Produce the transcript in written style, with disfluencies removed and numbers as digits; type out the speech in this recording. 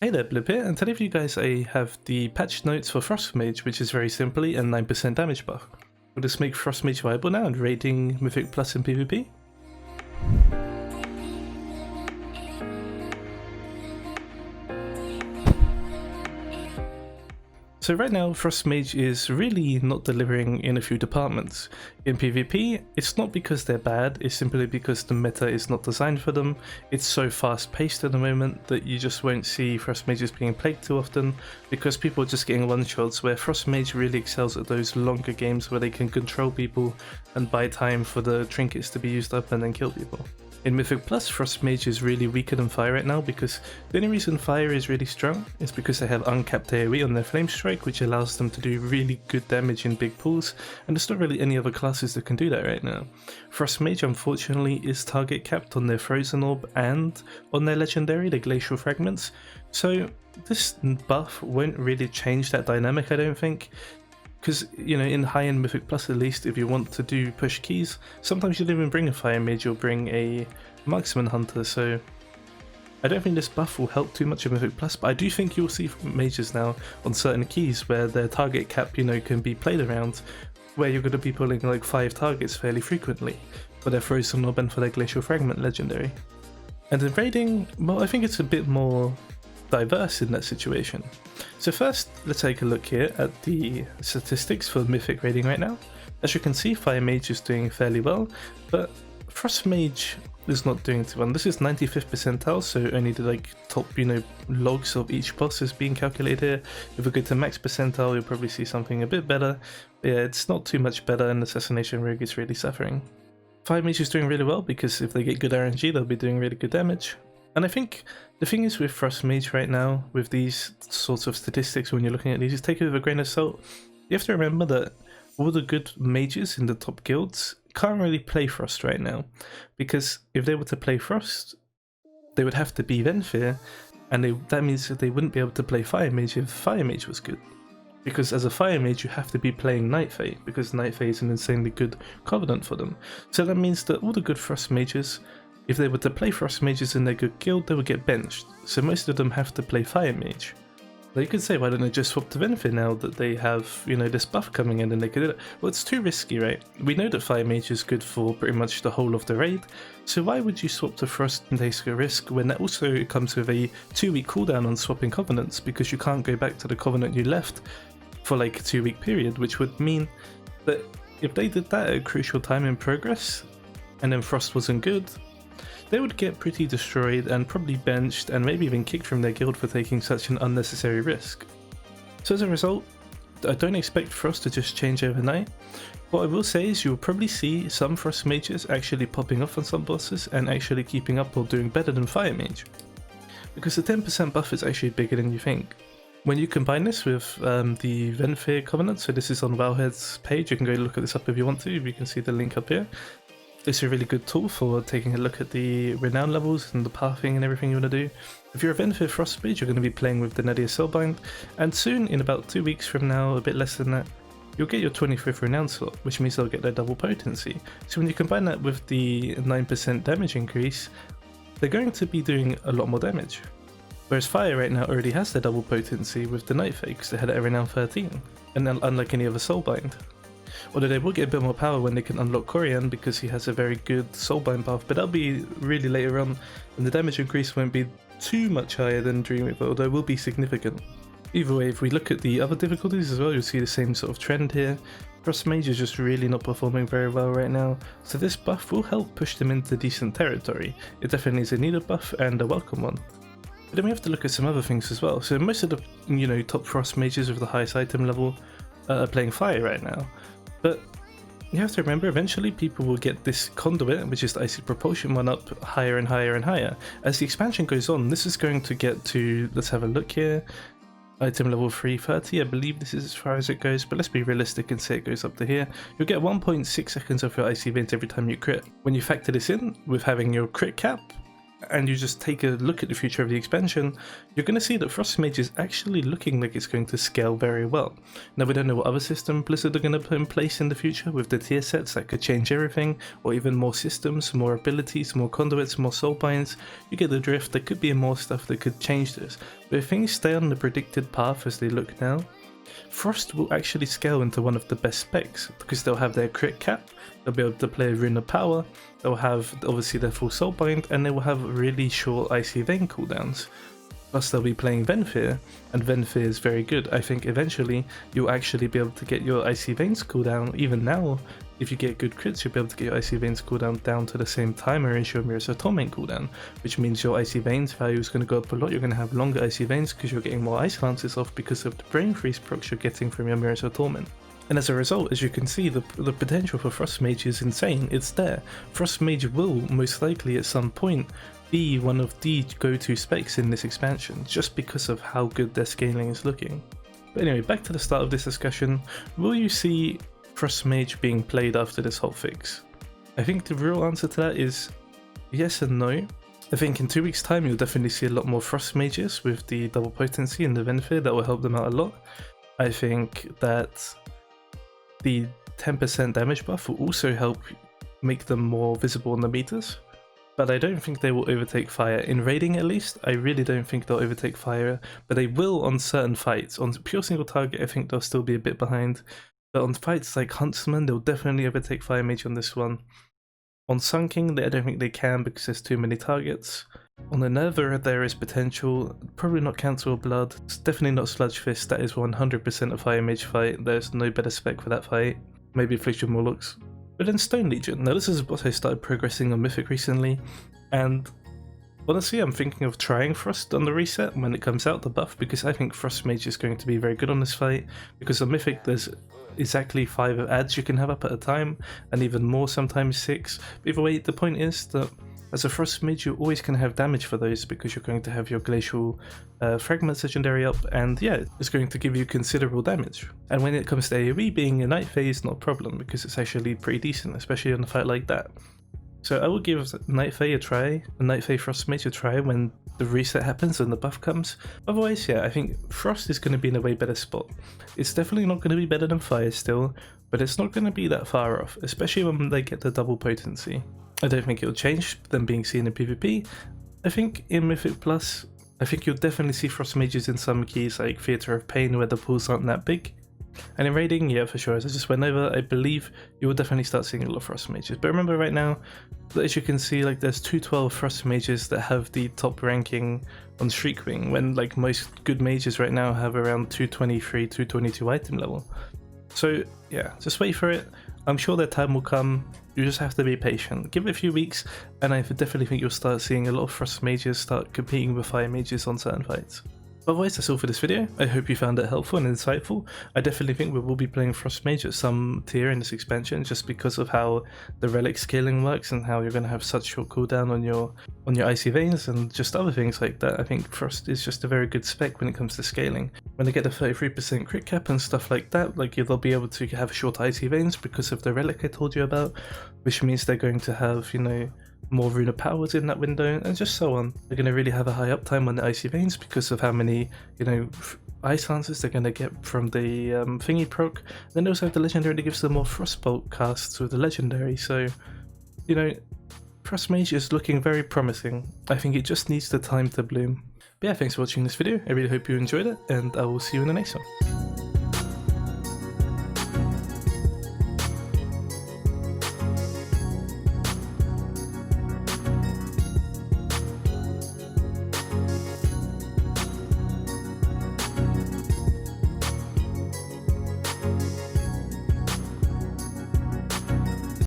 Hey there, Blip here, and today for you guys I have the patch notes for Frost Mage, which is very simply a 9% damage buff. Will this make Frost Mage viable now and raiding Mythic Plus in PvP? So right now, Frost Mage is really not delivering in a few departments. In PvP, it's not because they're bad, it's simply because the meta is not designed for them. It's so fast paced at the moment that you just won't see Frost Mages being played too often, because people are just getting one-shots, where Frost Mage really excels at those longer games where they can control people and buy time for the trinkets to be used up and then kill people. In Mythic Plus, Frost Mage is really weaker than Fire right now, because the only reason Fire is really strong is because they have uncapped AoE on their Flame Strike, which allows them to do really good damage in big pools, and there's not really any other classes that can do that right now. Frost Mage unfortunately is target capped on their Frozen Orb and on their Legendary, the Glacial Fragments, so this buff won't really change that dynamic, I don't think. Because, you know, in high-end Mythic Plus at least, if you want to do push keys, sometimes you don't even bring a Fire Mage, you'll bring a Marksman Hunter, so I don't think this buff will help too much in Mythic Plus, but I do think you'll see mages now on certain keys where their target cap, you know, can be played around, where you're going to be pulling like 5 targets fairly frequently for their Frozen Orb and for their Glacial Fragment Legendary. And in raiding, well, I think it's a bit more diverse in that situation. So first, let's take a look here at the statistics for Mythic raiding right now. As you can see, Fire Mage is doing fairly well, but Frost Mage is not doing too well. This is 95th percentile, so only the top, you know, logs of each boss is being calculated here. If we go to max percentile, you'll probably see something a bit better. But yeah, it's not too much better, and Assassination Rogue is really suffering. Fire Mage is doing really well because if they get good RNG, they'll be doing really good damage. And I think the thing is with Frost Mage right now, with these sorts of statistics, when you're looking at these, just take it with a grain of salt. You have to remember that all the good mages in the top guilds can't really play Frost right now, because if they were to play Frost, they would have to be Venthyr, and that means that they wouldn't be able to play Fire Mage if Fire Mage was good. Because as a Fire Mage, you have to be playing Night Fae, because Night Fae is an insanely good covenant for them. So that means that all the good Frost Mages, if they were to play Frost Mages in their good guild, they would get benched, so most of them have to play Fire Mage. Now you could say, why don't they just swap to Venthyr now that they have, you know, this buff coming in and they could do it? Well, it's too risky, right? We know that Fire Mage is good for pretty much the whole of the raid, so why would you swap to Frost and take a risk when that also comes with a 2-week cooldown on swapping Covenants, because you can't go back to the Covenant you left for like a 2-week period, which would mean that if they did that at a crucial time in progress, and then Frost wasn't good, they would get pretty destroyed and probably benched and maybe even kicked from their guild for taking such an unnecessary risk. So as a result, I don't expect Frost to just change overnight. What I will say is you'll probably see some Frost Mages actually popping off on some bosses and actually keeping up or doing better than Fire Mage, because the 10% buff is actually bigger than you think. When you combine this with the Venthyr Covenant, so this is on Wowhead's page, you can go look at this up if you want to, you can see the link up here. This is a really good tool for taking a look at the renown levels and the pathing and everything you want to do. If you're a Venthyr Frost Mage, you're going to be playing with the Nadia Soulbind, and soon, in about 2 weeks from now, a bit less than that, you'll get your 25th renown slot, which means they'll get their double potency. So when you combine that with the 9% damage increase, they're going to be doing a lot more damage. Whereas Fire right now already has their double potency with the Night Fae, because they had it at renown 13, and unlike any other Soulbind. Although they will get a bit more power when they can unlock Corian, because he has a very good Soulbind buff, but that'll be really later on, and the damage increase won't be too much higher than Dreamweaver, although it will be significant. Either way, if we look at the other difficulties as well, you'll see the same sort of trend here. Frost Mage is just really not performing very well right now, so this buff will help push them into decent territory. It definitely is a needed buff and a welcome one. But then we have to look at some other things as well. So most of the, you know, top Frost Mages with the highest item level are playing Fire right now. But you have to remember, eventually people will get this Conduit, which is the Icy Propulsion one, up higher and higher and higher. As the expansion goes on, this is going to get to, let's have a look here, item level 330, I believe this is as far as it goes, but let's be realistic and say it goes up to here. You'll get 1.6 seconds of your Icy Veins every time you crit. When you factor this in with having your crit cap, and you just take a look at the future of the expansion, you're going to see that Frost Mage is actually looking like it's going to scale very well. Now, we don't know what other system Blizzard are going to put in place in the future with the tier sets that could change everything, or even more systems, more abilities, more conduits, more soulbinds. You get the drift. There could be more stuff that could change this, but if things stay on the predicted path as they look now, Frost will actually scale into one of the best specs, because they'll have their crit cap, they'll be able to play Rune of Power, they'll have obviously their full soulbind, and they will have really short Icy Vein cooldowns. Plus they'll be playing Venthyr, and Venthyr is very good. I think eventually you'll actually be able to get your Icy Veins cooldown, even now, if you get good crits, you'll be able to get your Icy Veins cooldown down to the same timer as your Mirrors of Torment cooldown, which means your Icy Veins value is going to go up a lot. You're going to have longer Icy Veins because you're getting more Ice Lances off because of the Brain Freeze procs you're getting from your Mirrors of Torment. And as a result, as you can see, the potential for Frost Mage is insane. It's there. Frost Mage will most likely at some point be one of the go-to specs in this expansion, just because of how good their scaling is looking. But anyway, back to the start of this discussion, will you see Frost Mage being played after this hotfix? I think the real answer to that is yes and no. I think in 2 weeks time you'll definitely see a lot more Frost Mages with the double potency and the Venthyr. That will help them out a lot. I think that the 10% damage buff will also help make them more visible in the meters, but I don't think they will overtake fire. In raiding at least, I really don't think they'll overtake fire, but they will on certain fights. On pure single target, I think they'll still be a bit behind, but on fights like Huntsman, they'll definitely overtake Fire Mage on this one. On Sun King, I don't think they can because there's too many targets. On the Nether, there is potential, probably not Council of Blood, it's definitely not Sludge Fist, that is 100% a Fire Mage fight, there's no better spec for that fight. Maybe Affliction Morlocks. But then Stone Legion, now this is what I started progressing on Mythic recently, and honestly I'm thinking of trying Frost on the reset when it comes out, the buff, because I think Frost Mage is going to be very good on this fight, because on Mythic there's exactly 5 ads you can have up at a time, and even more, sometimes 6. But either way, the point is that as a Frost Mage you always can have damage for those, because you're going to have your Glacial Fragments legendary up, and yeah, it's going to give you considerable damage. And when it comes to AoE, being a Night Fae is not a problem, because it's actually pretty decent, especially on a fight like that. So I will give Night Fae a try, a Night Fae Frost Mage a try when the reset happens and the buff comes. Otherwise, yeah, I think Frost is going to be in a way better spot. It's definitely not going to be better than Fire still, but it's not going to be that far off, especially when they get the double potency. I don't think it'll change them being seen in PvP. I think in Mythic Plus, I think you'll definitely see Frost Mages in some keys like Theatre of Pain where the pools aren't that big. And in raiding, yeah, for sure, as I just went over, I believe you will definitely start seeing a lot of Frost Mages. But remember right now, as you can see, like there's 212 Frost Mages that have the top ranking on Shriekwing, when like most good mages right now have around 223, 222 item level. So yeah, just wait for it. I'm sure their time will come. You just have to be patient. Give it a few weeks, and I definitely think you'll start seeing a lot of Frost Mages start competing with Fire Mages on certain fights. Otherwise, that's all for this video. I hope you found it helpful and insightful. I definitely think we will be playing Frost Mage at some tier in this expansion, just because of how the relic scaling works and how you're going to have such short cooldown on your Icy Veins and just other things like that. I think Frost is just a very good spec when it comes to scaling. When they get a 33% crit cap and stuff like that, like they'll be able to have short Icy Veins because of the relic I told you about, which means they're going to have, you know, more Rune of Powers in that window, and just so on. They're going to really have a high uptime on the Icy Veins because of how many, you know, Ice Lances they're going to get from the thingy proc. Then they also have the legendary that gives them more Frostbolt casts with the legendary, so, you know, Frost Mage is looking very promising. I think it just needs the time to bloom. But yeah, thanks for watching this video. I really hope you enjoyed it, and I will see you in the next one.